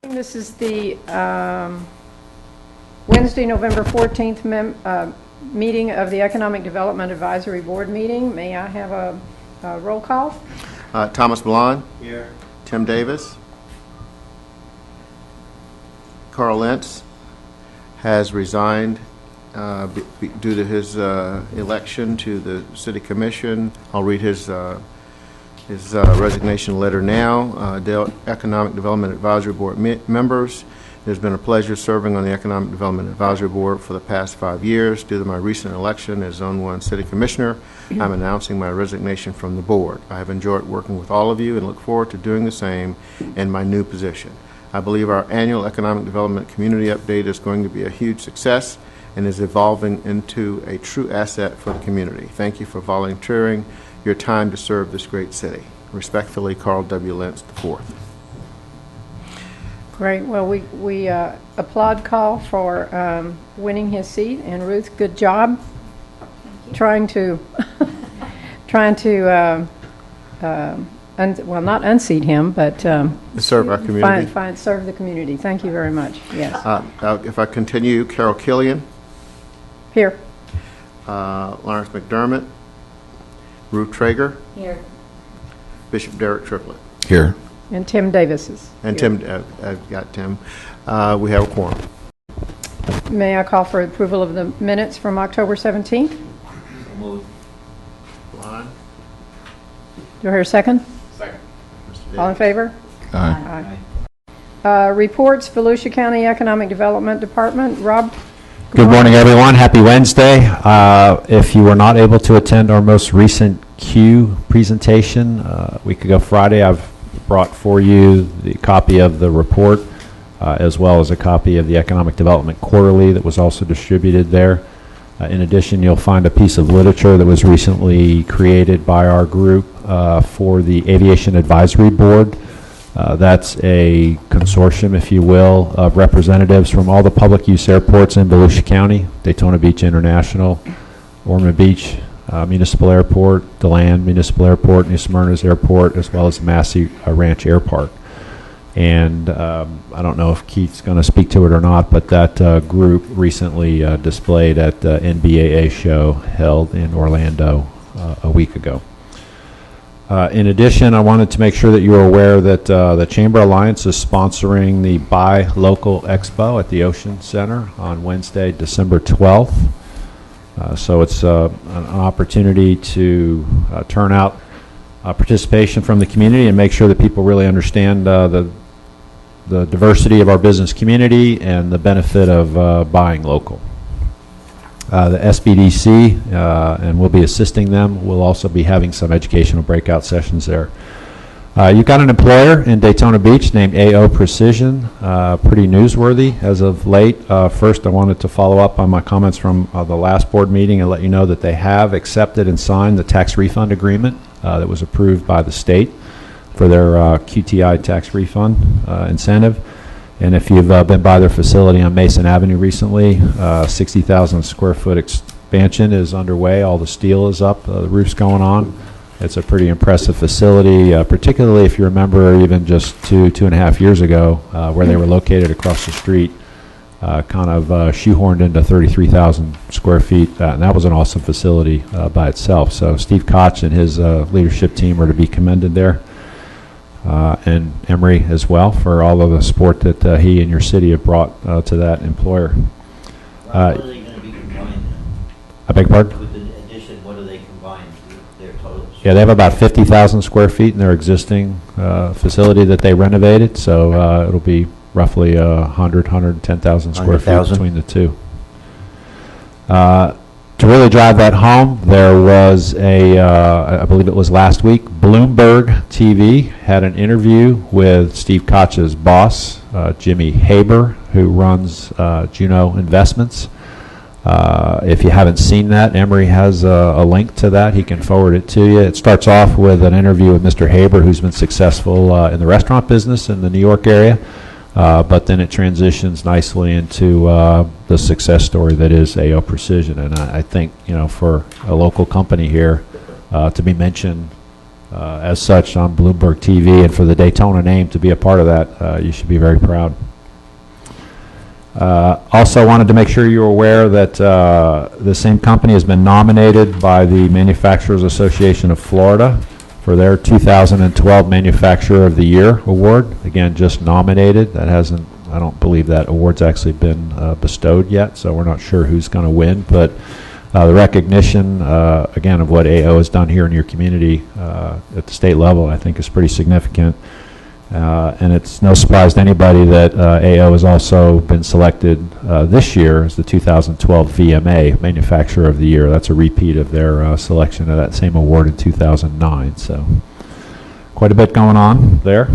This is the Wednesday, November 14th meeting of the Economic Development Advisory Board meeting. May I have a roll call? Thomas Milan. Here. Tim Davis. Carl Lentz has resigned due to his election to the City Commission. I'll read his resignation letter now. Economic Development Advisory Board members, it has been a pleasure serving on the Economic Development Advisory Board for the past 5 years. Due to my recent election as Zone 1 City Commissioner, I'm announcing my resignation from the board. I have enjoyed working with all of you and look forward to doing the same in my new position. I believe our annual Economic Development Community Update is going to be a huge success and is evolving into a true asset for the community. Thank you for volunteering your time to serve this great city. Respectfully, Carl W. Lentz IV. Great. Well, we applaud Carl for winning his seat, and Ruth, good job trying to well, not unseat him, but Serve our community. Serve the community. Thank you very much. Yes. If I continue, Carol Killian, Here. Lawrence McDermott, Ruth Traeger, Here. Bishop Derek Triplett. Here. And Tim Davis is And here. Tim, I've got Tim. We have a quorum. May I call for approval of the minutes from October 17th? Moved. Do I hear a second? Second. All in favor? Aye. Reports, Volusia County Economic Development Department. Rob? Good morning, everyone. Happy Wednesday. If you were not able to attend our most recent Q presentation a week ago Friday, I've brought for you the copy of the report as well as a copy of the Economic Development Quarterly that was also distributed there. In addition, you'll find a piece of literature that was recently created by our group for the Aviation Advisory Board. That's a consortium, if you will, of representatives from all the public use airports in Volusia County: Daytona Beach International, Ormond Beach Municipal Airport, DeLand Municipal Airport, New Smyrna's Airport, as well as Massey Ranch Air Park. And I don't know if Keith's going to speak to it or not, but that group recently displayed at the NBAA show held in Orlando a week ago. In addition, I wanted to make sure that you were aware that the Chamber Alliance is sponsoring the Buy Local Expo at the Ocean Center on Wednesday, December 12th. So it's an opportunity to turn out participation from the community and make sure that people really understand the diversity of our business community and the benefit of buying local. The SBDC, and we'll be assisting them. We'll also be having some educational breakout sessions there. You've got an employer in Daytona Beach named AO Precision, pretty newsworthy as of late. First, I wanted to follow up on my comments from the last board meeting and let you know that they have accepted and signed the tax refund agreement that was approved by the state for their QTI tax refund incentive. And if you've been by their facility on Mason Avenue recently, 60,000 square foot expansion is underway. All the steel is up, the roof's going on. It's a pretty impressive facility, particularly if you remember even just two and a half years ago where they were located across the street, kind of shoehorned into 33,000 square feet. And that was an awesome facility by itself. So Steve Koch and his leadership team are to be commended there. And Emory as well for all of the support that he and your city have brought to that employer. What are they going to be combined? I beg your pardon? With the addition, what do they combine, their totals? Yeah, they have about 50,000 square feet in their existing facility that they renovated, so it'll be roughly 110,000 square feet 100,000? between the two. To really drive that home, there was I believe it was last week, Bloomberg TV had an interview with Steve Koch's boss, Jimmy Haber, who runs Juno Investments. If you haven't seen that, Emory has a link to that. He can forward it to you. It starts off with an interview with Mr. Haber, who's been successful in the restaurant business in the New York area. But then it transitions nicely into the success story that is AO Precision. And I think, you know, for a local company here to be mentioned as such on Bloomberg TV, and for the Daytona name to be a part of that, you should be very proud. Also wanted to make sure you're aware that the same company has been nominated by the Manufacturers Association of Florida for their 2012 Manufacturer of the Year award. Again, just nominated. That hasn't, I don't believe that award's actually been bestowed yet, so we're not sure who's going to win, but the recognition, again, of what AO has done here in your community at the state level, I think is pretty significant. And it's no surprise to anybody that AO has also been selected this year as the 2012 VMA Manufacturer of the Year. That's a repeat of their selection of that same award in 2009. So quite a bit going on there.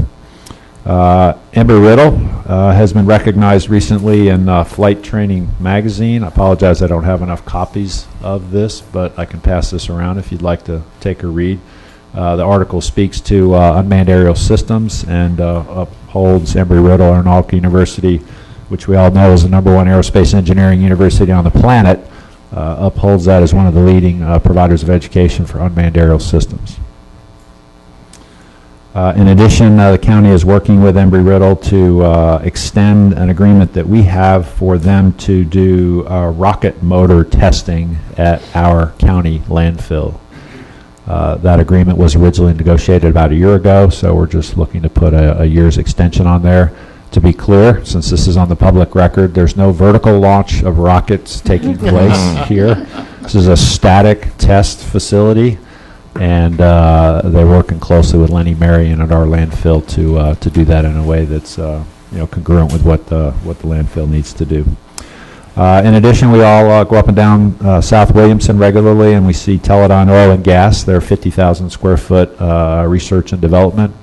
Embry-Riddle has been recognized recently in Flight Training Magazine. I apologize I don't have enough copies of this, but I can pass this around if you'd like to take a read. The article speaks to unmanned aerial systems and upholds Embry-Riddle Aeronautical University, which we all know is the #1 aerospace engineering university on the planet, upholds that as one of the leading providers of education for unmanned aerial systems. In addition, the county is working with Embry-Riddle to extend an agreement that we have for them to do rocket motor testing at our county landfill. That agreement was originally negotiated about a year ago, so we're just looking to put a year's extension on there. To be clear, since this is on the public record, there's no vertical launch of rockets taking place here. This is a static test facility, and they're working closely with Lenny Marion at our landfill to do that in a way that's congruent with what the landfill needs to do. In addition, we all go up and down South Williamson regularly, and we see Teledyne Oil and Gas, their 50,000 square foot research and development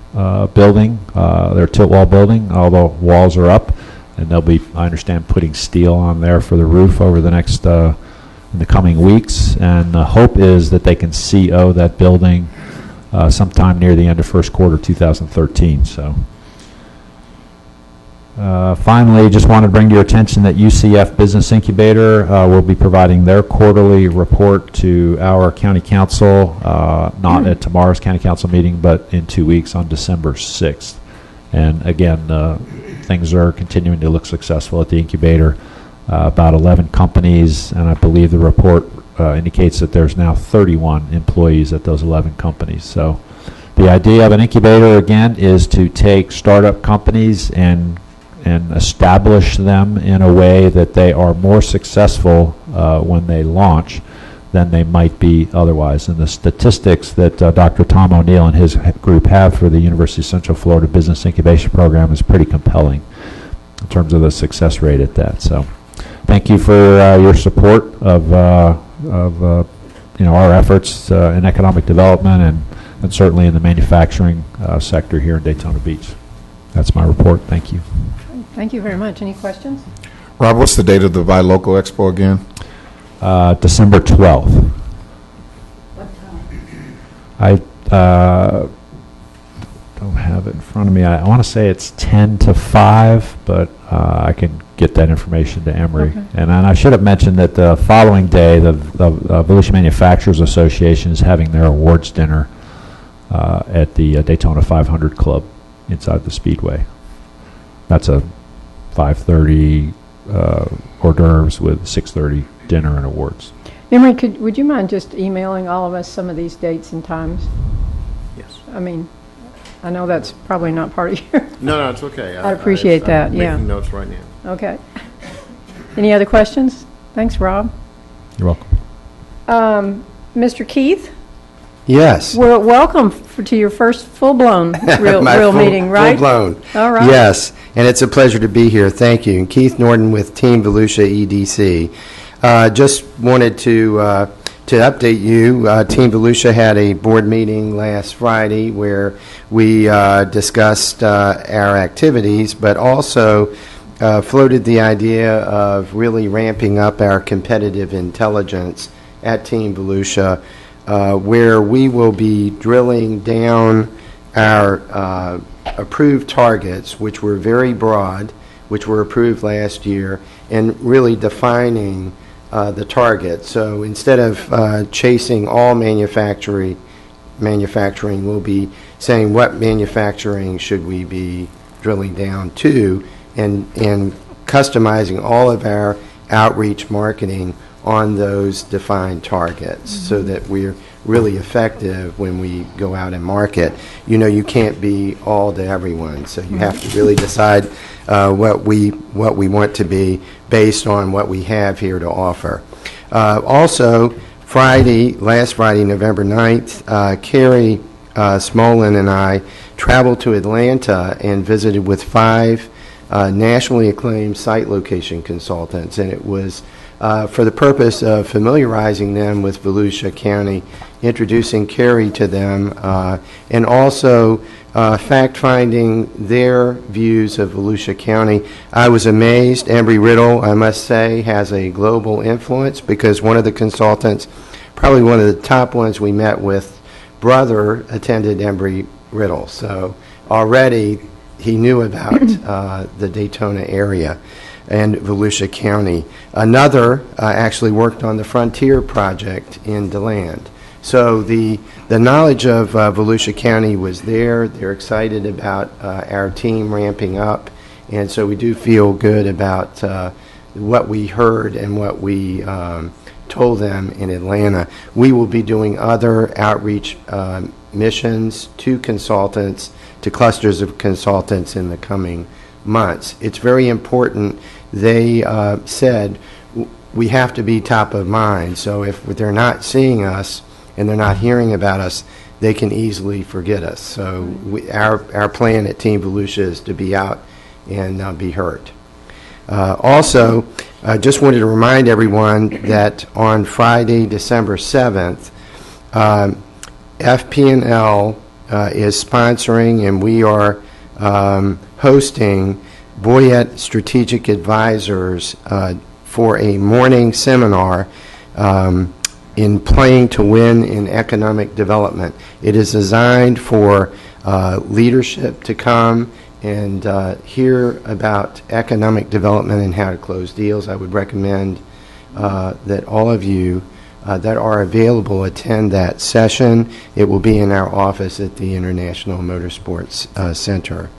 building, their tilt wall building. All the walls are up, and they'll be, I understand, putting steel on there for the roof over the next, in the coming weeks. And the hope is that they can CO that building sometime near the end of first quarter 2013. So. Finally, just wanted to bring to your attention that UCF Business Incubator will be providing their quarterly report to our county council, not at tomorrow's county council meeting, but in 2 weeks on December 6th. And again, things are continuing to look successful at the incubator. About 11 companies, and I believe the report indicates that there's now 31 employees at those 11 companies. So the idea of an incubator, again, is to take startup companies and establish them in a way that they are more successful when they launch than they might be otherwise. And the statistics that Dr. Tom O'Neill and his group have for the University of Central Florida Business Incubation Program is pretty compelling in terms of the success rate at that. So thank you for your support of our efforts in economic development and certainly in the manufacturing sector here in Daytona Beach. That's my report. Thank you. Thank you very much. Any questions? Rob, what's the date of the Buy Local Expo again? December 12th. What time? I don't have it in front of me. I want to say it's 10 to 5, but I can get that information to Emory. Okay. And I should have mentioned that the following day, the Volusia Manufacturers Association is having their awards dinner at the Daytona 500 Club inside the Speedway. That's a 5:30 hors d'oeuvres with 6:30 dinner and awards. Emery, would you mind just emailing all of us some of these dates and times? Yes. I mean, I know that's probably not part of your... No, it's okay. I'd appreciate that, I'm yeah. making notes right now. Okay. Any other questions? Thanks, Rob. You're welcome. Mr. Keith, Yes. well, welcome to your first full-blown My real full- meeting, right? Full-blown. All right. Yes, and it's a pleasure to be here. Thank you. Keith Norton with Team Volusia EDC. Just wanted to update you. Team Volusia had a board meeting last Friday where we discussed our activities, but also floated the idea of really ramping up our competitive intelligence at Team Volusia, where we will be drilling down our approved targets, which were very broad, which were approved last year, and really defining the target. So instead of chasing all manufacturing manufacturing, we'll be saying what manufacturing should we be drilling down to, and customizing all of our outreach marketing on those defined targets so that we're really effective when we go out and market. You know, you can't be all to everyone, so you have to really decide what we want to be based on what we have here to offer. Also, last Friday, November 9th, Carrie Smolin and I traveled to Atlanta and visited with 5 nationally acclaimed site location consultants, and it was for the purpose of familiarizing them with Volusia County, introducing Carrie to them, and also fact-finding their views of Volusia County. I was amazed. Embry-Riddle, I must say, has a global influence because one of the consultants, probably one of the top ones we met with, brother attended Embry-Riddle. So already he knew about the Daytona area and Volusia County. Another actually worked on the Frontier project in DeLand. So the knowledge of Volusia County was there. They're excited about our team ramping up, and so we do feel good about what we heard and what we told them in Atlanta. We will be doing other outreach missions to consultants, to clusters of consultants in the coming months. It's very important. They said we have to be top of mind, so if they're not seeing us and they're not hearing about us, they can easily forget us. So our plan at Team Volusia is to be out and be heard. Also, I just wanted to remind everyone that on Friday, December 7th, FP&L is sponsoring, and we are hosting Boyette Strategic Advisors for a morning seminar in Playing to Win in Economic Development. It is designed for leadership to come and hear about economic development and how to close deals. I would recommend that all of you that are available attend that session. It will be in our office at the International Motorsports Center.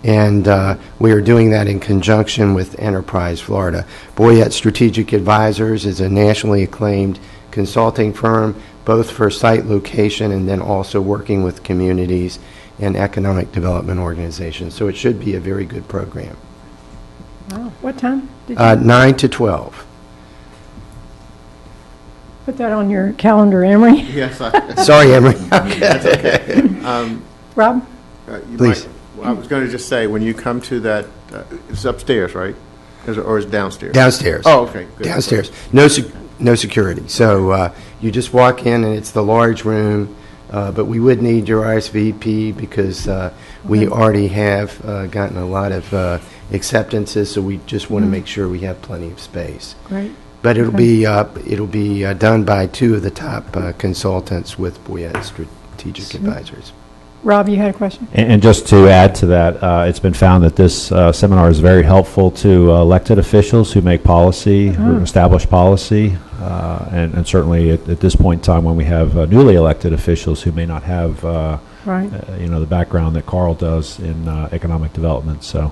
And we are doing that in conjunction with Enterprise Florida. Boyette Strategic Advisors is a nationally acclaimed consulting firm, both for site location and then also working with communities and economic development organizations. So it should be a very good program. Wow. What time did you 9 to 12. put that on your calendar, Emery? Yes, Sorry, Emery. that's okay. Rob? You Please. I was going to just say, when you come to that, it's upstairs, right? Or is it downstairs? Downstairs. Oh, okay, good. Downstairs. No security. So you just walk in, and it's the large room, but we would need your RSVP because we already have gotten a lot of acceptances, so we just want to make sure we have plenty of space. Great. But it'll be done by 2 of the top consultants with Boyette Strategic Advisors. Rob, you had a question? And just to add to that, it's been found that this seminar is very helpful to elected officials who make policy, who establish policy, and certainly at this point in time when we have newly elected officials who may not have Right. the background that Carl does in economic development. So,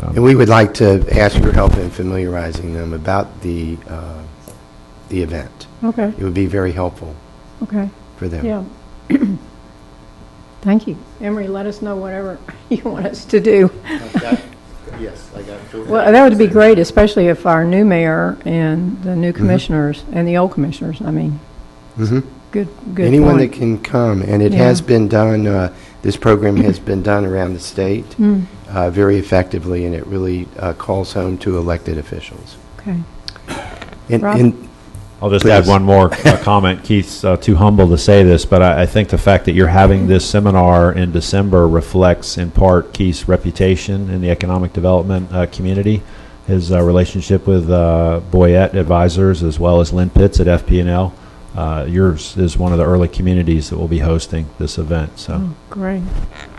And we would like to ask your help in familiarizing them about the event. Okay. It would be very helpful Okay. for them. Yeah. Thank you. Emery, let us know whatever you want us to do. Yes, I got it. Well, that would be great, especially if our new mayor and the new commissioners and the old commissioners, I mean, Mhm. good Anyone point. that can come, and it Yeah. has been done, this program has been done around the state very effectively, and it really calls home to elected officials. Okay. And- Rob? and I'll just Please. add one more comment. Keith's too humble to say this, but I think the fact that you're having this seminar in December reflects in part Keith's reputation in the economic development community, his relationship with Boyette Advisors, as well as Lynn Pitts at FP&L. Yours is one of the early communities that will be hosting this event. So. Oh, great.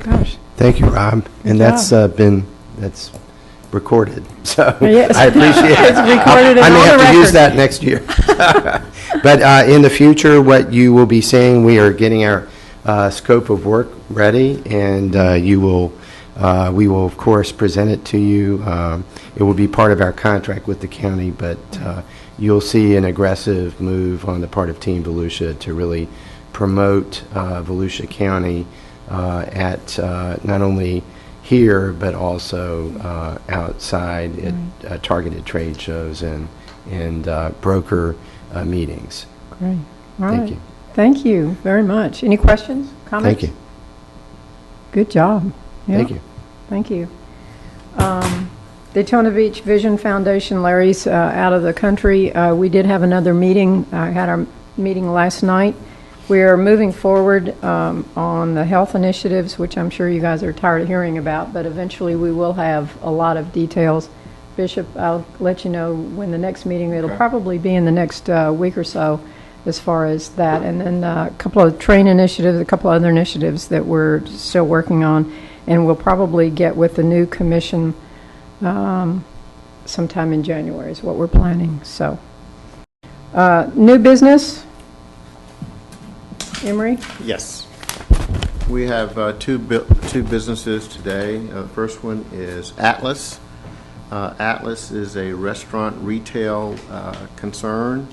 Gosh. Thank you, Rob. And Good that's job. that's recorded, so Yes. I appreciate it. It's recorded and I may on have the to use record. that next year. But in the future, what you will be seeing, we are getting our scope of work ready, and we will, of course, present it to you. It will be part of our contract with the county, but you'll see an aggressive move on the part of Team Volusia to really promote Volusia County at not only here, but also outside at targeted trade shows and broker meetings. Great. All Thank right. you. Thank you very much. Any questions, comments? Thank you. Good job. Yeah. Thank you. Thank you. Daytona Beach Vision Foundation, Larry's out of the country. We did have another meeting. I had our meeting last night. We are moving forward on the health initiatives, which I'm sure you guys are tired of hearing about, but eventually we will have a lot of details. Bishop, I'll let you know when the next meeting, it'll probably be in the next week or so as far as that. And then a couple of train initiatives, a couple other initiatives that we're still working on. And we'll probably get with the new commission sometime in January is what we're planning. So, new business. Emery? Yes. We have two businesses today. The first one is Atlas. Atlas is a restaurant retail concern.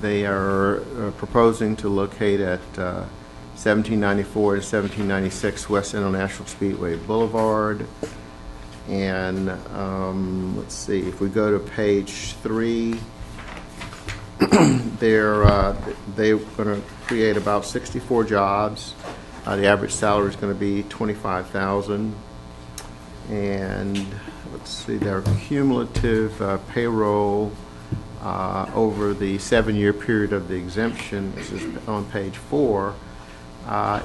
They are proposing to locate at 1794 and 1796 West International Speedway Boulevard. And let's see, if we go to page 3, they're going to create about 64 jobs. The average salary is going to be $25,000. And let's see, their cumulative payroll over the 7-year period of the exemption, this is on page 4,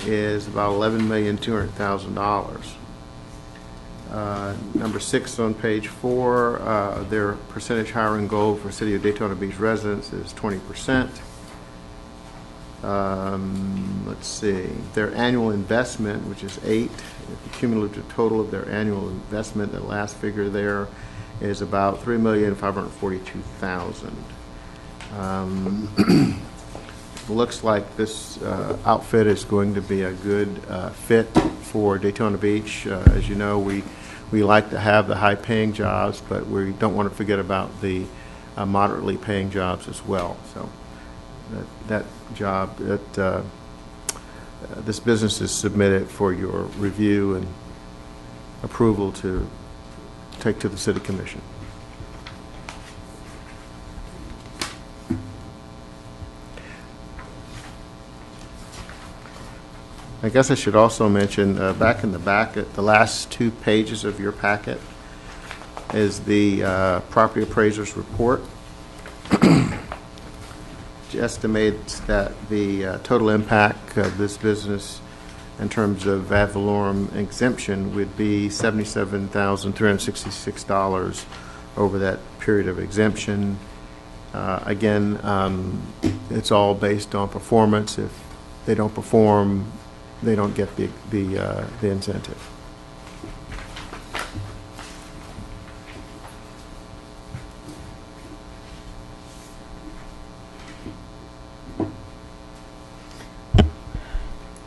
is about $11,200,000. Number 6 on page 4, their percentage hiring goal for City of Daytona Beach residents is 20%. Let's see, their annual investment, which is 8, the cumulative total of their annual investment, the last figure there is about $3,542,000. Looks like this outfit is going to be a good fit for Daytona Beach. As you know, we like to have the high-paying jobs, but we don't want to forget about the moderately paying jobs as well. So that job, this business is submitted for your review and approval to take to the City Commission. I guess I should also mention, back in the back, at the last 2 pages of your packet is the property appraiser's report. Which estimates that the total impact of this business in terms of ad valorem exemption would be $77,366 over that period of exemption. Again, it's all based on performance. If they don't perform, they don't get the incentive.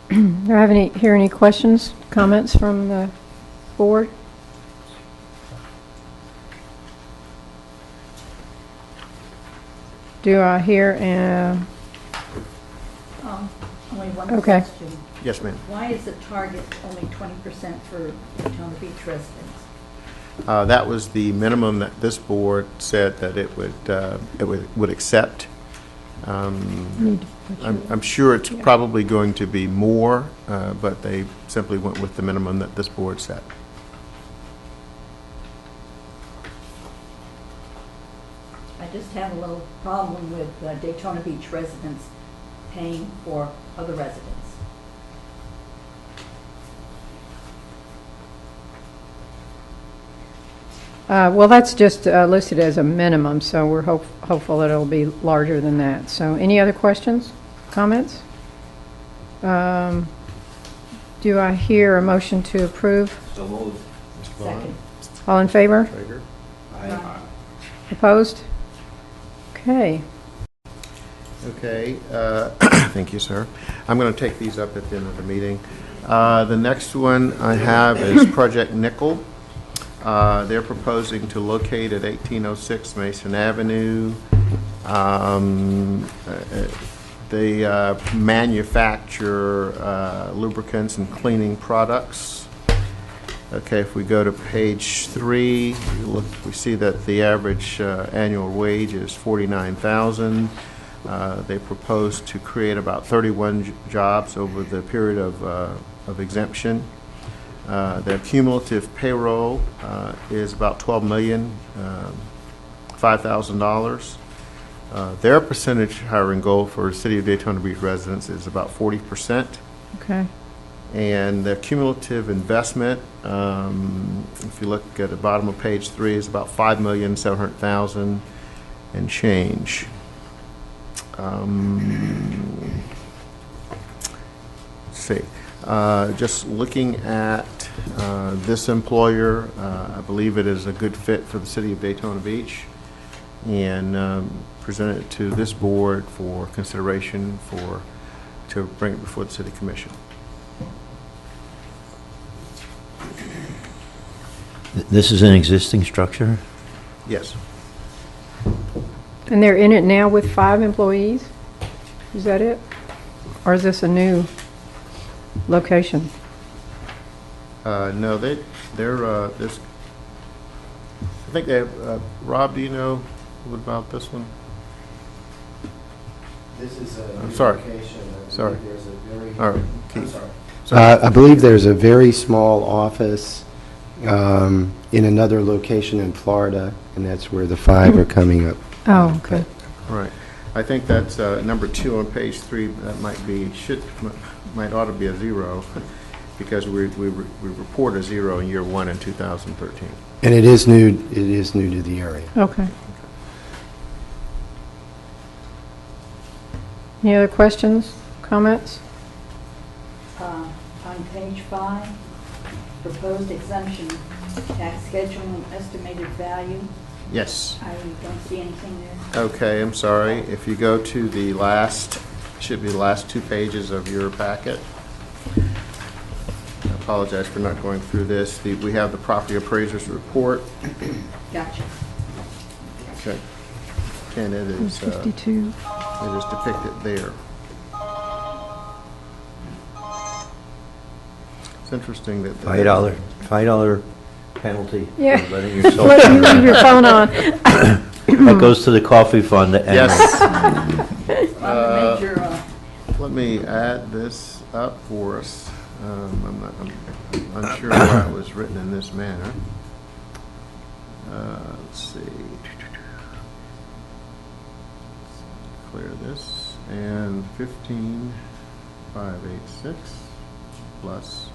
Do I hear any questions, comments from the board? Do I hear, Only one Okay. question. Yes, ma'am. Why is the target only 20% for Daytona Beach residents? That was the minimum that this board said that it would accept. I'm sure it's probably going to be more, but they simply went with the minimum that this board set. I just have a little problem with Daytona Beach residents paying for other residents. well, that's just listed as a minimum, so we're hopeful that it'll be larger than that. So any other questions, comments? Do I hear a motion to approve? So moved. Second. All in favor? Aye. Opposed? Okay. Okay, thank you, sir. I'm going to take these up at the end of the meeting. The next one I have is Project Nickel. They're proposing to locate at 1806 Mason Avenue. They manufacture lubricants and cleaning products. Okay, if we go to page 3, we see that the average annual wage is $49,000. They propose to create about 31 jobs over the period of exemption. Their cumulative payroll is about $12,005,000. Their percentage hiring goal for City of Daytona Beach residents is about 40%. Okay. And their cumulative investment, if you look at the bottom of page 3, is about $5,700,000 and change. Let's see. Just looking at this employer, I believe it is a good fit for the City of Daytona Beach, and present it to this board for consideration to bring it before the City Commission. This is an existing structure? Yes. And they're in it now with 5 employees? Is that it? Or is this a new location? No, they're this. I think they have. Rob, do you know about this one? This is a I'm new sorry. location. I Sorry. believe there's a very- All right, I'm Keith. sorry. I believe there's a very small office in another location in Florida, and that's where the 5 are coming up. Oh, okay. Right. I think that's number 2 on page 3. That might ought to be a 0 because we report a 0 in year 1 in 2013. And it is new to the area. Okay. Any other questions, comments? On page 5, proposed exemption, tax schedule and estimated value. Yes. I don't see anything there. Okay, I'm sorry. If you go to the should be the last 2 pages of your packet. I apologize for not going through this. We have the property appraiser's report. Gotcha. Okay. And it is 52. it is depicted there. It's interesting that $5 penalty. Yeah. For letting yourself Let you down. leave your phone on. That goes to the coffee fund. And Yes. On the major, Let me add this up for us. I'm unsure why it was written in this manner. Let's see. Clear this. And 15,586 plus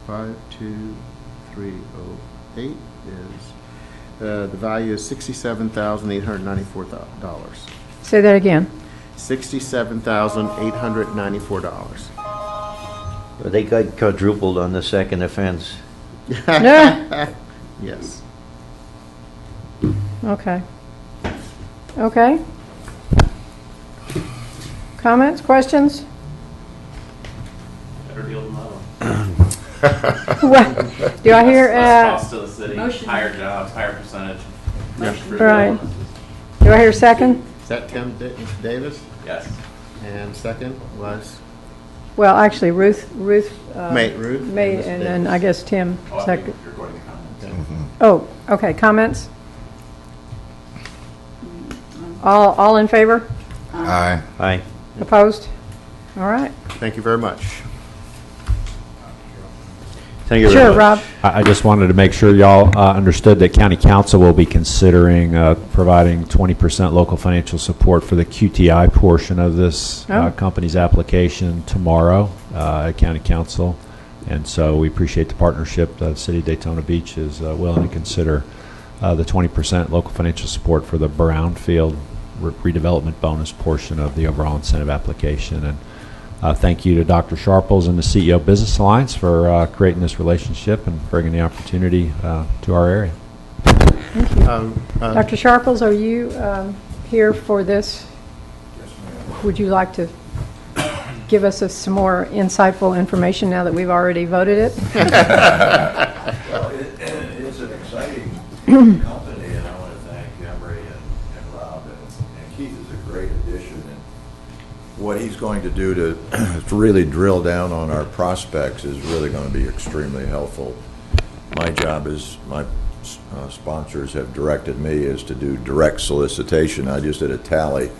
52308 is, the value is $67,894. Say that again. $67,894. They got quadrupled on the second offense. Yes. Okay. Okay. Comments, questions? Better deal than that one. What? Do I hear, Less cost to the city, motion. higher jobs, higher percentage. Motion. Right. Do I hear second? Is that Tim Davis? Yes. And second was Well, actually, Ruth Ruth. made, and then I guess Tim Oh, I second. think you're recording the comments. Oh, okay, comments? All in favor? Aye. Aye. Opposed? All right. Thank you very much. Thank you very Sure, much. Rob. I just wanted to make sure y'all understood that County Council will be considering providing 20% local financial support for the QTI portion of this Oh. company's application tomorrow at County Council. And so we appreciate the partnership. The City of Daytona Beach is willing to consider the 20% local financial support for the Brownfield redevelopment bonus portion of the overall incentive application. And thank you to Dr. Sharples and the CEO Business Alliance for creating this relationship and bringing the opportunity to our area. Dr. Sharples, are you here for this? would you like to give us some more insightful information now that we've already voted it? Well, it's an exciting company, and I want to thank Emery and Rob, and Keith is a great addition. And what he's going to do to really drill down on our prospects is really going to be extremely helpful. My job is, my sponsors have directed me, is to do direct solicitation. I just did a tally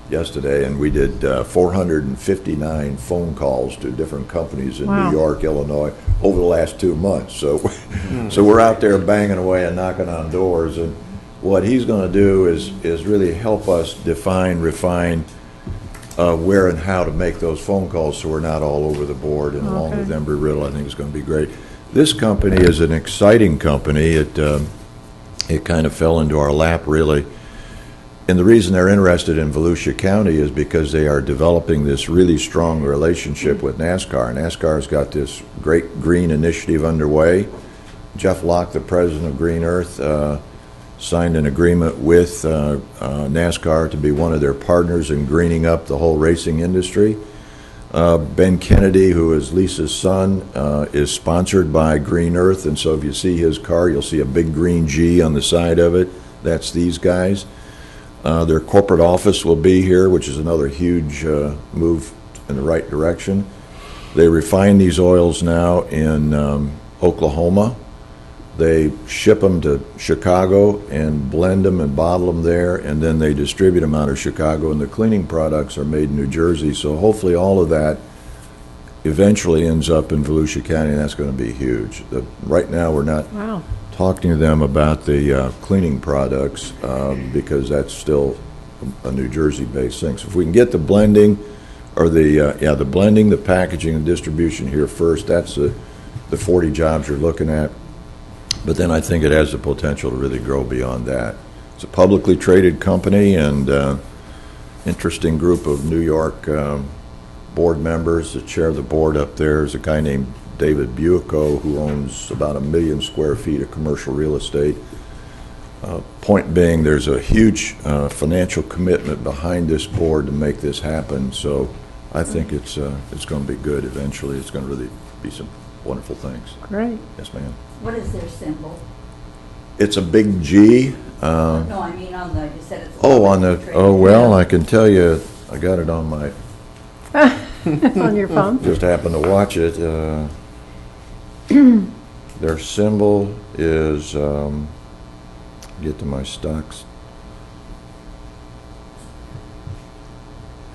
yesterday, and we did 459 phone calls to different companies in Wow. New York, Illinois, over the last 2 months. So, so we're out there banging away and knocking on doors. And what he's going to do is really help us define, refine where and how to make those phone calls, so we're not all over the board. And along with Embry Riddle, I think it's going to be great. This company is an exciting company. It kind of fell into our lap, really. And the reason they're interested in Volusia County is because they are developing this really strong relationship with NASCAR. NASCAR's got this great green initiative underway. Jeff Locke, the president of Green Earth, signed an agreement with NASCAR to be one of their partners in greening up the whole racing industry. Ben Kennedy, who is Lisa's son, is sponsored by Green Earth, and so if you see his car, you'll see a big green G on the side of it. That's these guys. Their corporate office will be here, which is another huge move in the right direction. They refine these oils now in Oklahoma. They ship them to Chicago and blend them and bottle them there, and then they distribute them out of Chicago, and the cleaning products are made in New Jersey. So hopefully all of that eventually ends up in Volusia County, and that's going to be huge. Right now we're not Wow. talking to them about the cleaning products because that's still a New Jersey-based thing. So if we can get the blending, or the blending, the packaging, and distribution here first, that's the 40 jobs you're looking at. But then I think it has the potential to really grow beyond that. It's a publicly traded company, and interesting group of New York board members. The chair of the board up there is a guy named David Buico, who owns about 1 million square feet of commercial real estate. Point being, there's a huge financial commitment behind this board to make this happen. So I think it's going to be good eventually. It's going to really be some wonderful things. Great. Yes, ma'am. What is their symbol? It's a big G. No, I mean on the, you said it's. Well, I can tell you, I got it on my, On your phone? just happened to watch it. Their symbol is, get to my stocks,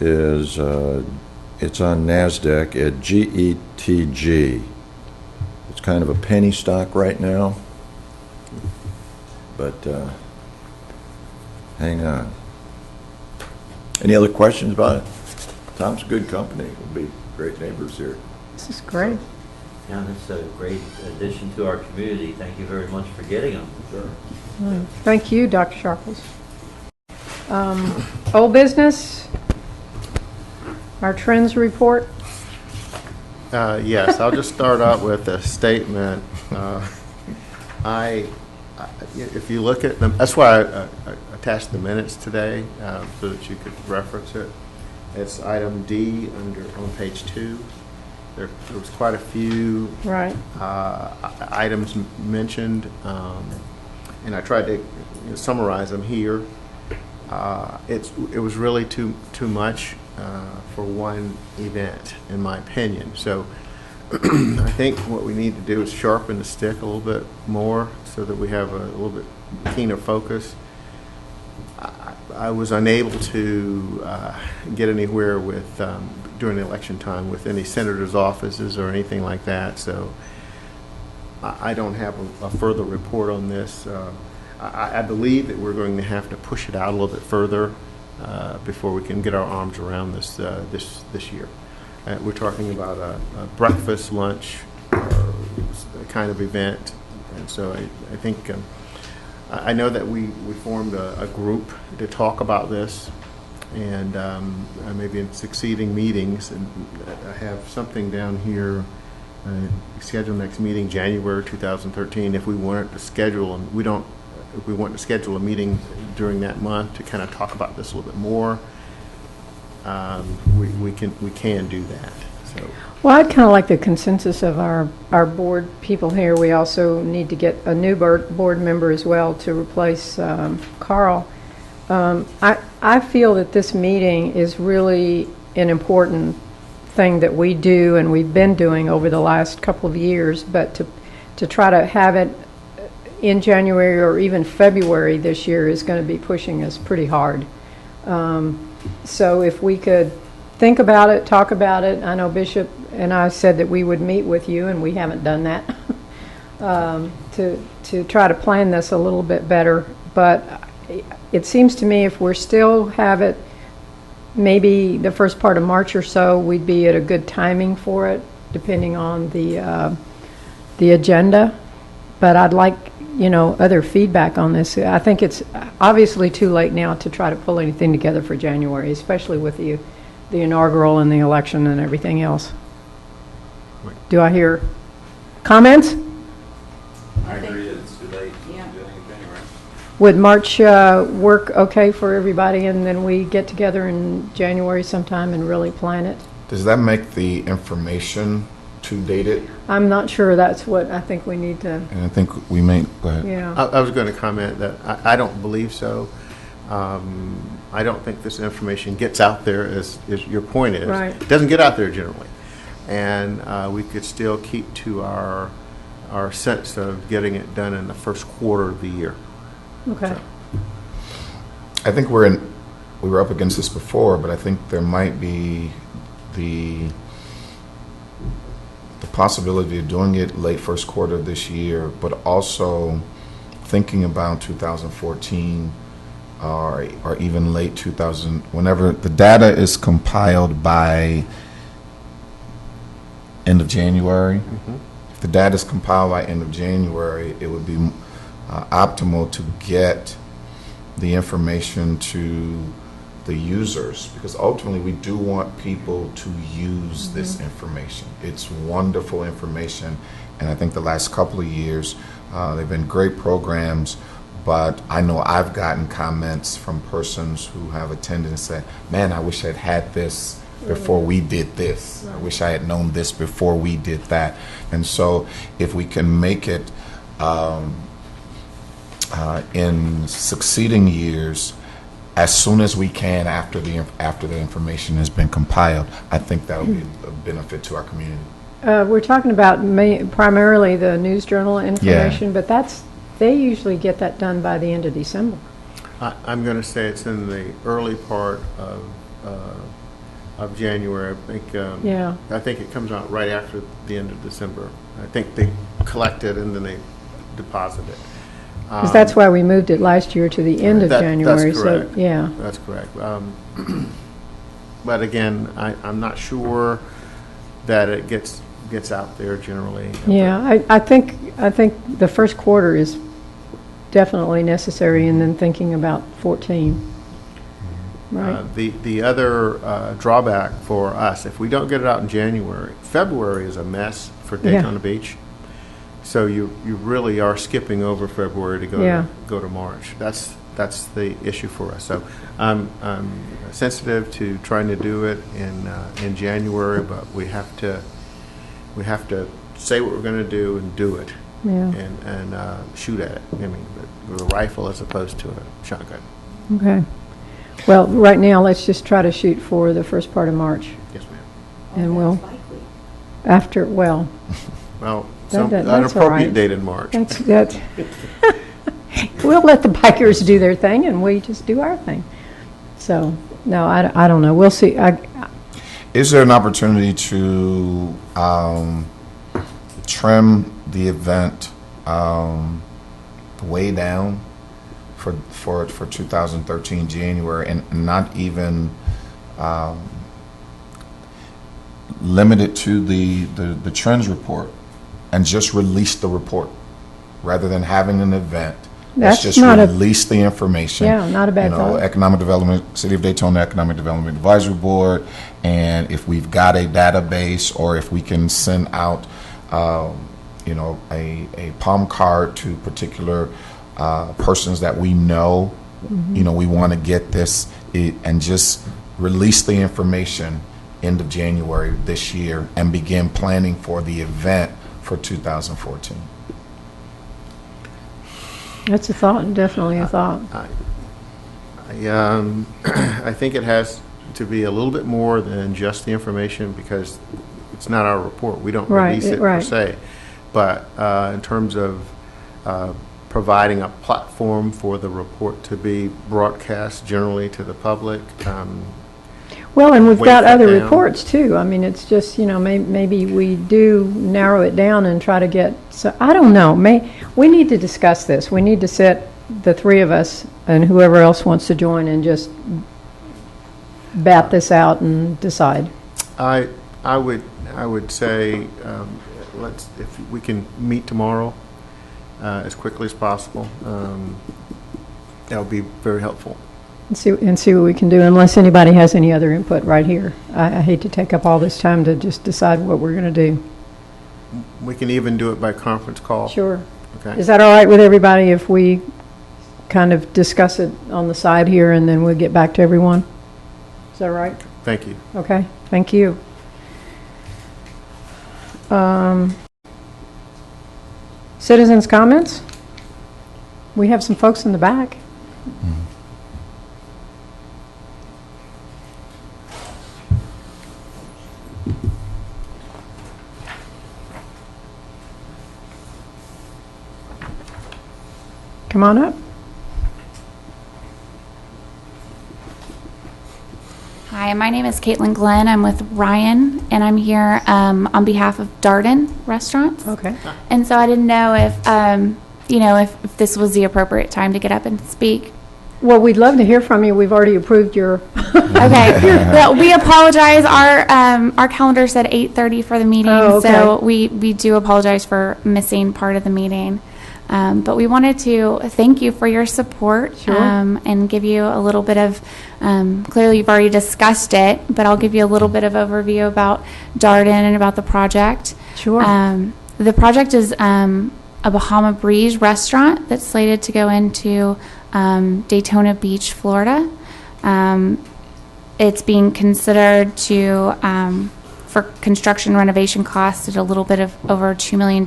is, it's on NASDAQ at GETG. It's kind of a penny stock right now, but hang on. Any other questions about it? Tom's a good company. We'll be great neighbors here. This is great. Yeah, that's a great addition to our community. Thank you very much for getting them. Sure. Thank you, Dr. Sharples. Old business, our trends report. Yes, I'll just start out with a statement. If you look at them, that's why I attached the minutes today, so that you could reference it. It's item D on page 2. There was quite a few Right. items mentioned, and I tried to summarize them here. It was really too much for one event, in my opinion. So I think what we need to do is sharpen the stick a little bit more so that we have a little bit keener focus. I was unable to get anywhere with during the election time with any senators' offices or anything like that, so I don't have a further report on this. I believe that we're going to have to push it out a little bit further before we can get our arms around this year. We're talking about a breakfast, lunch, or kind of event, and so I think I know that we formed a group to talk about this, and maybe in succeeding meetings, and I have something down here. Schedule next meeting January 2013. If we wanted to schedule, and if we want to schedule a meeting during that month to kind of talk about this a little bit more. we can do that. So, Well, I'd kind of like the consensus of our board people here. We also need to get a new board member as well to replace Carl. I feel that this meeting is really an important thing that we do and we've been doing over the last couple of years, but to try to have it in January or even February this year is going to be pushing us pretty hard. So if we could think about it, talk about it. I know Bishop and I said that we would meet with you, and we haven't done that, to try to plan this a little bit better. But it seems to me if we're still have it maybe the first part of March or so, we'd be at a good timing for it, depending on the agenda. But I'd like, other feedback on this. I think it's obviously too late now to try to pull anything together for January, especially with the inaugural and the election and everything else. Do I hear comments? I agree, it's too late. Yeah. Do it in January. Would March work okay for everybody, and then we get together in January sometime and really plan it? Does that make the information too dated? I'm not sure that's what I think we need to, And I think we may, go ahead. yeah. I was going to comment that I don't believe so. I don't think this information gets out there as your point is. Right. It doesn't get out there generally. And we could still keep to our sense of getting it done in the first quarter of the year. Okay. I think we were up against this before, but I think there might be the possibility of doing it late first quarter of this year, but also thinking about 2014 or even late 2000, whenever the data is compiled by end of January. If the data is compiled by end of January, it would be optimal to get the information to the users, because ultimately we do want people to use this information. It's wonderful information, and I think the last couple of years they've been great programs, but I know I've gotten comments from persons who have attended and said, man, I wish I'd had this before we did this. I wish I had known this before we did that. And so if we can make it in succeeding years, as soon as we can after the information has been compiled, I think that would be a benefit to our community. We're talking about primarily the News Journal information, but they usually get that done by the end of December. I'm going to say it's in the early part of January. I think it comes out right after the end of December. I think they collect it and then they deposit it. Because that's why we moved it last year to the end of January. That's correct. So, yeah. That's correct. But again, I'm not sure that it gets out there generally. Yeah, I think the first quarter is definitely necessary, and then thinking about 14. Right. The other drawback for us, if we don't get it out in January, February is a mess for Daytona Beach. So you really are skipping over February to go to March. That's the issue for us. So I'm sensitive to trying to do it in January, but we have to say what we're going to do and do it, and shoot at it. I mean, with a rifle as opposed to a shotgun. Okay. Well, right now, let's just try to shoot for the first part of March. Yes, ma'am. And we'll, That's likely. after, well, Well, That- an that's all appropriate right. date in March. that's we'll let the bikers do their thing, and we just do our thing. So, no, I don't know. We'll see. Is there an opportunity to trim the event way down for 2013 January, and not even limit it to the trends report, and just release the report rather than having an event? Let's That's just not release the information. Yeah, not a bad thought. Economic Development, City of Daytona Economic Development Advisory Board, and if we've got a database, or if we can send out, a palm card to particular persons that we know, we want to get this, and just release the information end of January this year and begin planning for the event for 2014. That's a thought, definitely a thought. I think it has to be a little bit more than just the information, because it's not our report. We don't Right, release it per right. se. But in terms of providing a platform for the report to be broadcast generally to the public, Well, and we've Wait got that other down. reports too. I mean, it's just, maybe we do narrow it down and try to get, so, I don't know, we need to discuss this. We need to sit, the three of us, and whoever else wants to join, and just bat this out and decide. I would say, if we can meet tomorrow as quickly as possible, that would be very helpful. And see what we can do, unless anybody has any other input right here. I hate to take up all this time to just decide what we're going to do. We can even do it by conference call. Sure. Okay. Is that all right with everybody if we kind of discuss it on the side here, and then we'll get back to everyone? Is that right? Thank you. Okay, thank you. Citizens' comments? We have some folks in the back. Come on up. Hi, my name is Caitlin Glenn. I'm with Ryan, and I'm here on behalf of Darden Restaurants. Okay. And so I didn't know if, if this was the appropriate time to get up and speak. Well, we'd love to hear from you. We've already approved your, Okay. Well, we apologize. Our calendar said 8:30 for the meeting, Oh, okay. so we do apologize for missing part of the meeting. But we wanted to thank you for your support. Sure. And give you a little bit of, clearly you've already discussed it, but I'll give you a little bit of overview about Darden and about the project. sure. The project is a Bahama Breeze restaurant that's slated to go into Daytona Beach, Florida. It's being considered for construction renovation costs at a little bit of over $2 million.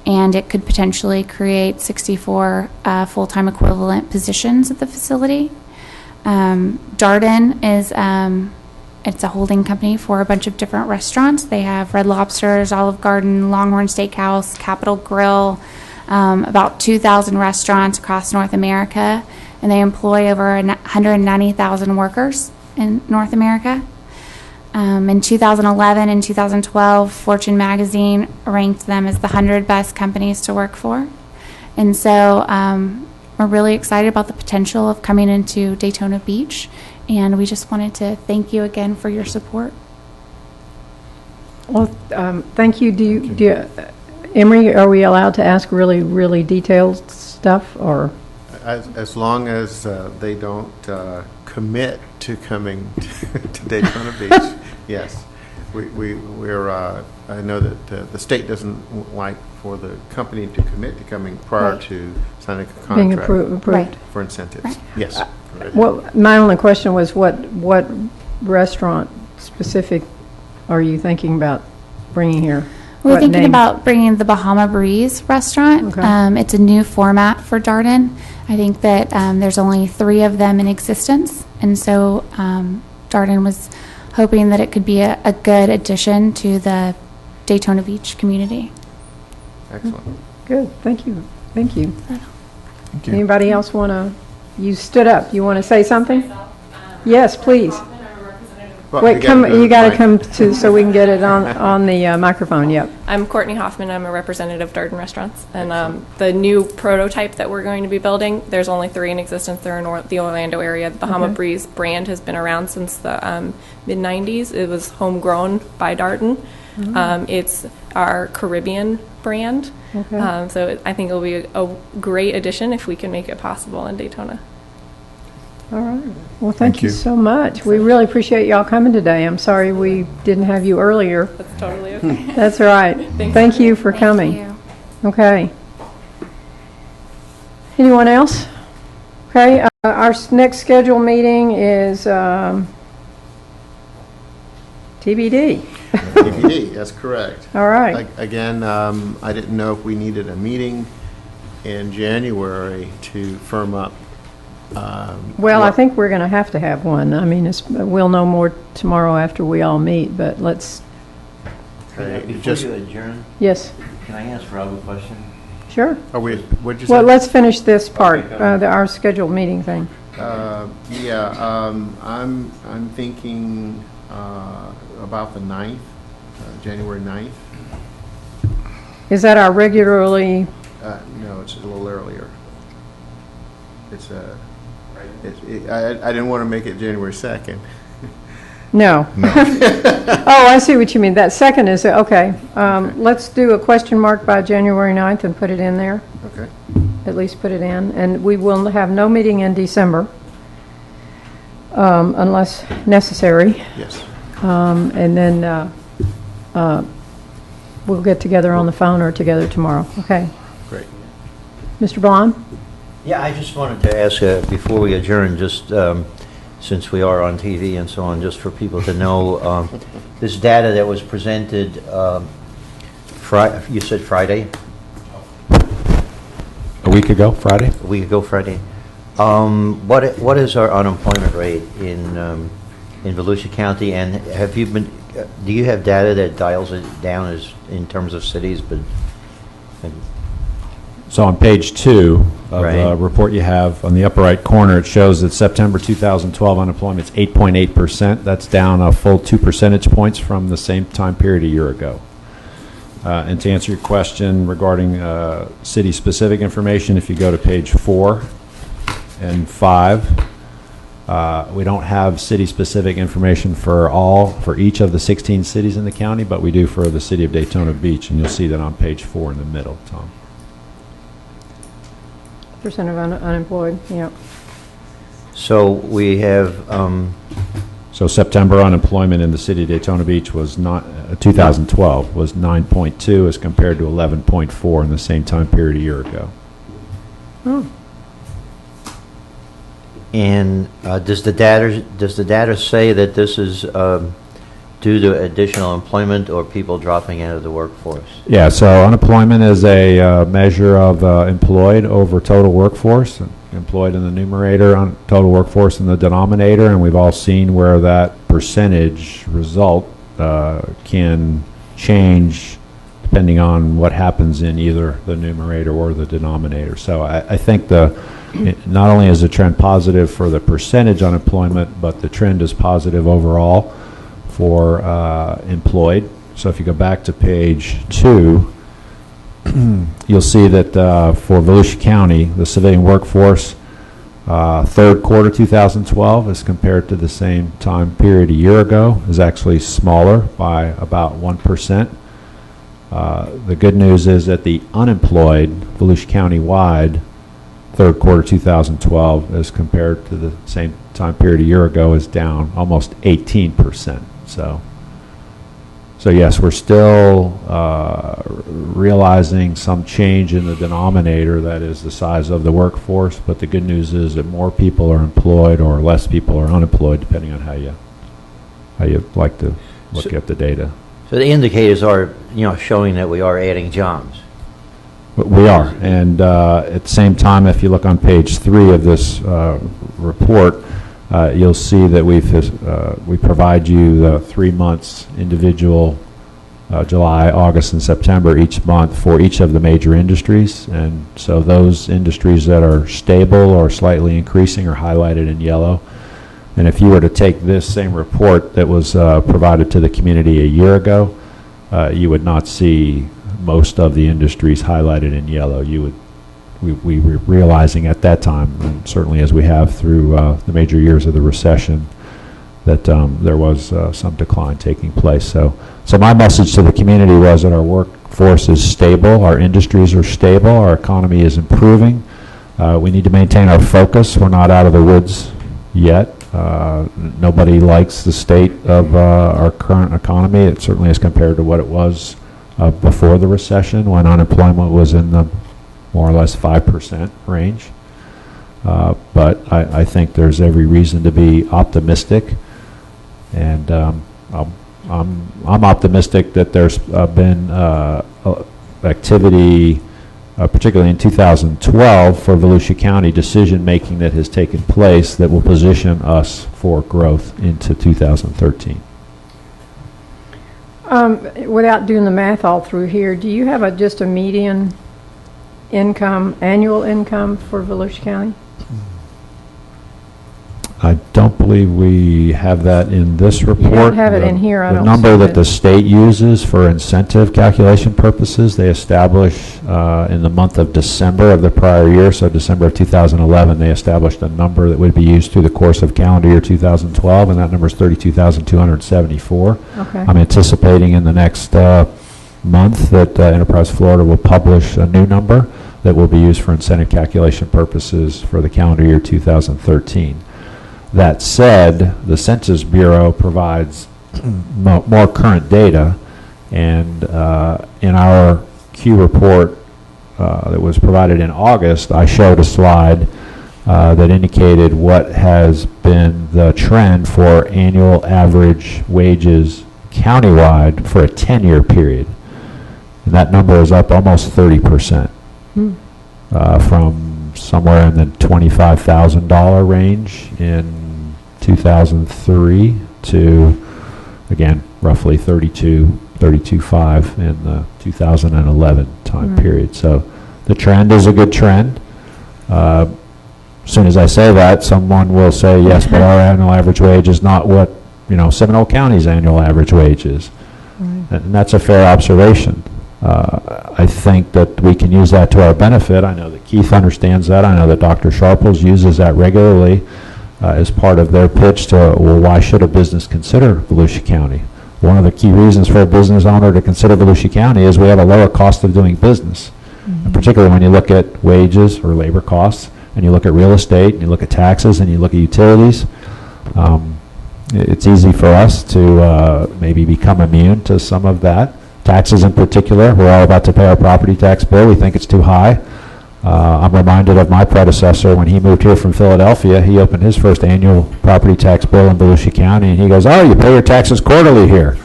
And it could potentially create 64 full-time equivalent positions at the facility. Darden is it's a holding company for a bunch of different restaurants. They have Red Lobsters, Olive Garden, Longhorn Steakhouse, Capitol Grill, about 2,000 restaurants across North America, and they employ over 190,000 workers in North America. In 2011 and 2012, Fortune magazine ranked them as the 100 best companies to work for. And so we're really excited about the potential of coming into Daytona Beach, and we just wanted to thank you again for your support. Well, thank you. Emery, are we allowed to ask really, really detailed stuff, or? As long as they don't commit to coming to Daytona Beach, yes. We're, I know that the state doesn't like for the company to commit to coming prior Right. to signing a Being contract approved. Right. for incentives. Right. Yes. Well, my only question was, what restaurant specific are you thinking about bringing here? We're What thinking name? about bringing the Bahama Breeze restaurant. Okay. It's a new format for Darden. I think that there's only 3 of them in existence, and so Darden was hoping that it could be a good addition to the Daytona Beach community. Excellent. Good, thank you, thank you. Thank you. Anybody else want to, you stood up, you want to say something? Yes, please. Well, Wait, you got to right. come to, so we can get it on the microphone, yep. I'm Courtney Hoffman. I'm a representative of Darden Restaurants. And the new prototype that we're going to be building, there's only 3 in existence. They're in the Orlando area. The Bahama Okay. Breeze brand has been around since the mid-'90s. It was homegrown by Darden. It's our Caribbean brand. Okay. So I think it'll be a great addition if we can make it possible in Daytona. All right, well, thank you you. so much. We really appreciate y'all coming today. I'm sorry we didn't have you earlier. That's totally okay. That's all right. Thank you for coming. Thank you. Okay. Anyone else? Okay, our next scheduled meeting is TBD. TBD, that's correct. All right. Again, I didn't know if we needed a meeting in January to firm up. Well, I think we're going to have one. I mean, we'll know more tomorrow after we all meet, but let's, Okay, Before just, you adjourn, yes, can I ask Rob a question? sure. what'd you say? Well, let's finish this part, Okay, go ahead. our scheduled meeting thing. I'm thinking about the 9th, January 9th. Is that our regularly, No, it's a little earlier. It's I didn't want to make it January 2nd. no. Oh, I see what you mean. That second is, okay. Let's do a question mark by January 9th and put it in there, Okay. at least put it in. And we will have no meeting in December unless necessary. Yes. And then we'll get together on the phone or together tomorrow. Okay. Great. Mr. Vaughn? Yeah, I just wanted to ask, before we adjourn, just since we are on TV and so on, just for people to know, this data that was presented, you said Friday? A week ago, Friday? A week ago Friday. What is our unemployment rate in Volusia County, and have you been, do you have data that dials it down as in terms of cities, but So on page 2 of the Right. report you have, on the upper right corner, it shows that September 2012 unemployment's 8.8%. That's down a full 2 percentage points from the same time period a year ago. And to answer your question regarding city-specific information, if you go to page 4 and 5, we don't have city-specific information for each of the 16 cities in the county, but we do for the city of Daytona Beach, and you'll see that on page 4 in the middle, Tom. Percent of unemployed, yeah. so we have, So September unemployment in the city of Daytona Beach was 2012 was 9.2 as compared to 11.4 in the same time period a year ago. Oh, and does the data say that this is due to additional employment or people dropping out of the workforce? Yeah, so unemployment is a measure of employed over total workforce, employed in the numerator, on total workforce in the denominator, and we've all seen where that percentage result can change depending on what happens in either the numerator or the denominator. So I think not only is the trend positive for the percentage unemployment, but the trend is positive overall for employed. So if you go back to page 2, you'll see that for Volusia County, the civilian workforce, third quarter 2012 as compared to the same time period a year ago is actually smaller by about 1%. The good news is that the unemployed Volusia County-wide third quarter 2012 as compared to the same time period a year ago is down almost 18%. So yes, we're still realizing some change in the denominator, that is the size of the workforce, but the good news is that more people are employed or less people are unemployed, depending on how you like to look at the data. So the indicators are, showing that we are adding jobs. We are, and at the same time, if you look on page 3 of this report, you'll see that we provide you the 3 months individual, July, August, and September each month for each of the major industries, and so those industries that are stable or slightly increasing are highlighted in yellow. And if you were to take this same report that was provided to the community a year ago, you would not see most of the industries highlighted in yellow. We were realizing at that time, and certainly as we have through the major years of the recession, that there was some decline taking place. So my message to the community was that our workforce is stable, our industries are stable, our economy is improving. We need to maintain our focus. We're not out of the woods yet. Nobody likes the state of our current economy. It certainly as compared to what it was before the recession, when unemployment was in the more or less 5% range. But I think there's every reason to be optimistic, and I'll I'm optimistic that there's been activity, particularly in 2012, for Volusia County decision-making that has taken place that will position us for growth into 2013. Without doing the math all through here, do you have just a median income, annual income for Volusia County? I don't believe we have that in this report. You don't have it in here, I The don't number see that it. the state uses for incentive calculation purposes, they establish in the month of December of the prior year, so December of 2011, they established a number that would be used through the course of calendar year 2012, and that number is 32,274. Okay. I'm anticipating in the next month that Enterprise Florida will publish a new number that will be used for incentive calculation purposes for the calendar year 2013. That said, the Census Bureau provides more current data, and in our Q report that was provided in August, I showed a slide that indicated what has been the trend for annual average wages countywide for a 10-year period. And that number is up almost 30%, from somewhere in the $25,000 range in 2003 to, again, roughly 32.5 in the 2011 time period. So the trend is a good trend. As soon as I say that, someone will say, yes, but our annual average wage is not what, Seminole County's annual average wage is. And that's a fair observation. I think that we can use that to our benefit. I know that Keith understands that. I know that Dr. Sharples uses that regularly as part of their pitch to, well, why should a business consider Volusia County? One of the key reasons for a business owner to consider Volusia County is we have a lower cost of doing business. And particularly when you look at wages or labor costs, and you look at real estate, and you look at taxes, and you look at utilities, it's easy for us to maybe become immune to some of that. Taxes in particular, we're all about to pay our property tax bill. We think it's too high. I'm reminded of my predecessor when he moved here from Philadelphia. He opened his first annual property tax bill in Volusia County, and he goes, "Oh, you pay your taxes quarterly here,"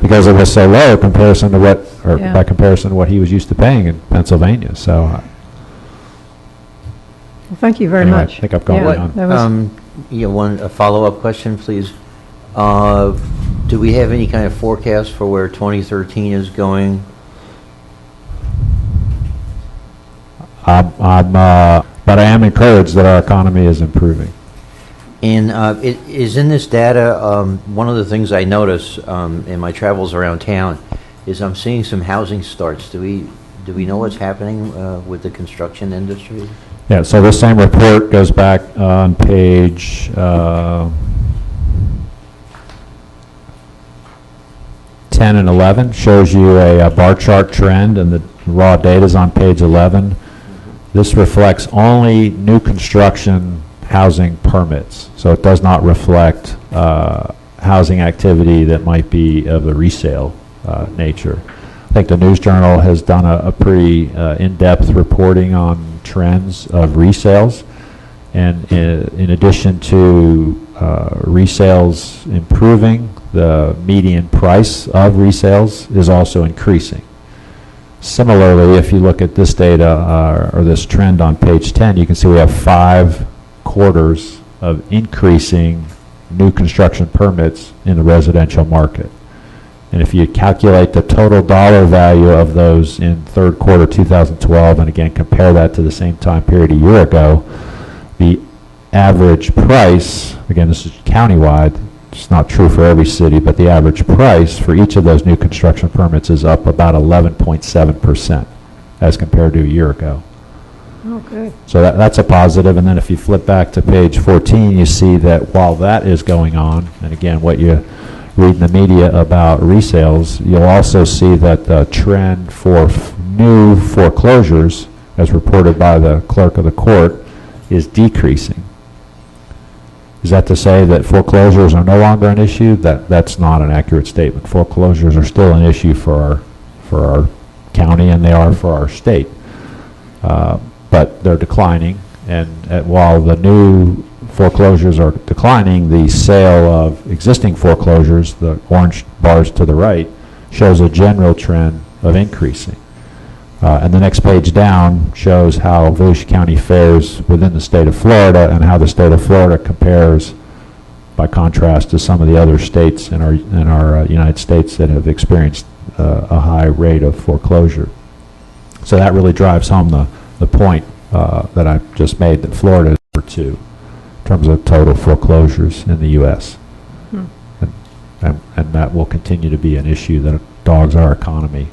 because it was so low comparison to what, or by comparison to what he was used to paying in Pennsylvania. So, Well, thank you very anyway, much. I think I've gone beyond. That was- A follow-up question, please. Do we have any kind of forecast for where 2013 is going? But I am encouraged that our economy is improving. And it is in this data, one of the things I notice in my travels around town is I'm seeing some housing starts. Do we know what's happening with the construction industry? Yeah, so this same report goes back on page 10 and 11, shows you a bar chart trend, and the raw data is on page 11. This reflects only new construction housing permits, so it does not reflect housing activity that might be of a resale nature. I think the News Journal has done a pretty in-depth reporting on trends of resales, and in addition to resales improving, the median price of resales is also increasing. Similarly, if you look at this data or this trend on page 10, you can see we have 5 quarters of increasing new construction permits in the residential market. And if you calculate the total dollar value of those in third quarter 2012, and again compare that to the same time period a year ago, the average price, again this is countywide, it's not true for every city, but the average price for each of those new construction permits is up about 11.7% as compared to a year ago. Oh, good. So that's a positive. And then if you flip back to page 14, you see that while that is going on, and again, what you read in the media about resales, you'll also see that the trend for new foreclosures, as reported by the clerk of the court, is decreasing. Is that to say that foreclosures are no longer an issue? That's not an accurate statement. Foreclosures are still an issue for our county, and they are for our state. But they're declining, and while the new foreclosures are declining, the sale of existing foreclosures, the orange bars to the right, shows a general trend of increasing. And the next page down shows how Volusia County fares within the state of Florida and how the state of Florida compares by contrast to some of the other states in our United States that have experienced a high rate of foreclosure. So that really drives home the point that I just made, that Florida is number 2 in terms of total foreclosures in the U.S. And that will continue to be an issue that dogs our economy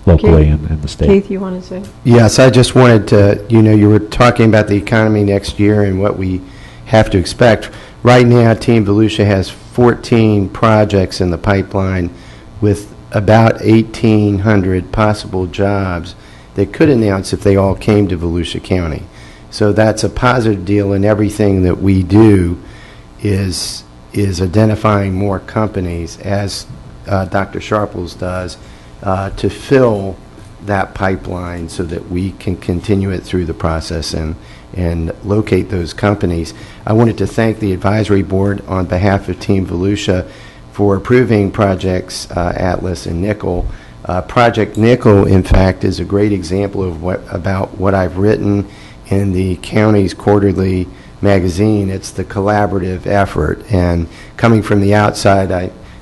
locally and in the state. Keith, you want to say? Yes, I just wanted to, you were talking about the economy next year and what we have to expect. Right now, Team Volusia has 14 projects in the pipeline with about 1,800 possible jobs that could announce if they all came to Volusia County. So that's a positive deal, and everything that we do is identifying more companies, as Dr. Sharples does, to fill that pipeline so that we can continue it through the process and locate those companies. I wanted to thank the advisory board on behalf of Team Volusia for approving projects Atlas and Nickel. Project Nickel, in fact, is a great example of about what I've written in the county's quarterly magazine. It's the collaborative effort, and coming from the outside,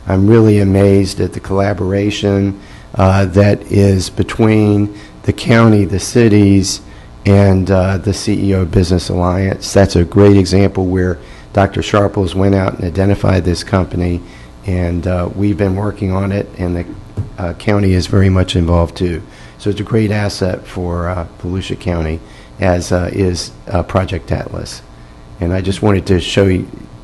I'm really amazed at the collaboration that is between the county, the cities, and the CEO Business Alliance. That's a great example where Dr. Sharples went out and identified this company, and we've been working on it, and the county is very much involved too. So it's a great asset for Volusia County, as is Project Atlas. And I just wanted to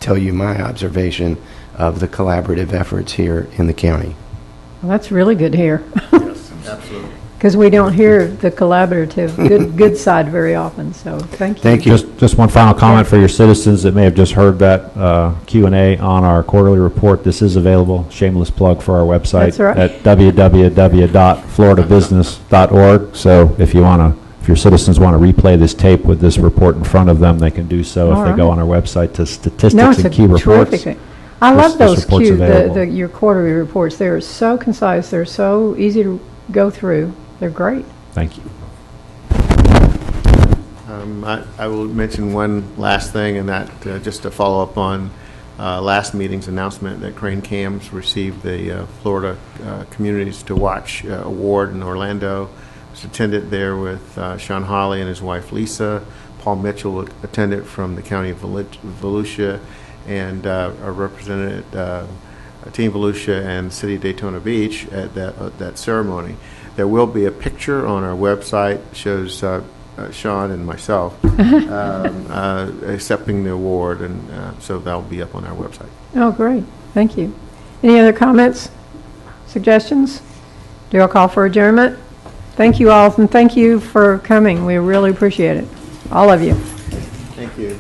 tell you my observation of the collaborative efforts here in the county. Well, that's really good to hear. Yes, absolutely. Because we don't hear the collaborative good side very often, so thank you. Thank you. Just one final comment for your citizens that may have just heard that Q&A on our quarterly report. This is available, shameless plug, for our website. That's right. At www.floridabusiness.org. So if your citizens want to replay this tape with this report in front of them, they can do so if they go on our website to statistics and key reports. Terrific thing. I love those report's available. your quarterly reports. They're so concise. They're so easy to go through. They're great. Thank you. I will mention one last thing, and that just to follow up on last meeting's announcement that Crane Cams received the Florida Communities to Watch Award in Orlando. I was attended there with Sean Hawley and his wife Lisa. Paul Mitchell attended from the county of Volusia, and represented Team Volusia and the city of Daytona Beach at that ceremony. There will be a picture on our website, shows Sean and myself accepting the award, and so that'll be up on our website. Oh, great. Thank you. Any other comments, suggestions? Do a call for adjournment? Thank you all, and thank you for coming. We really appreciate it. All of you. Thank you.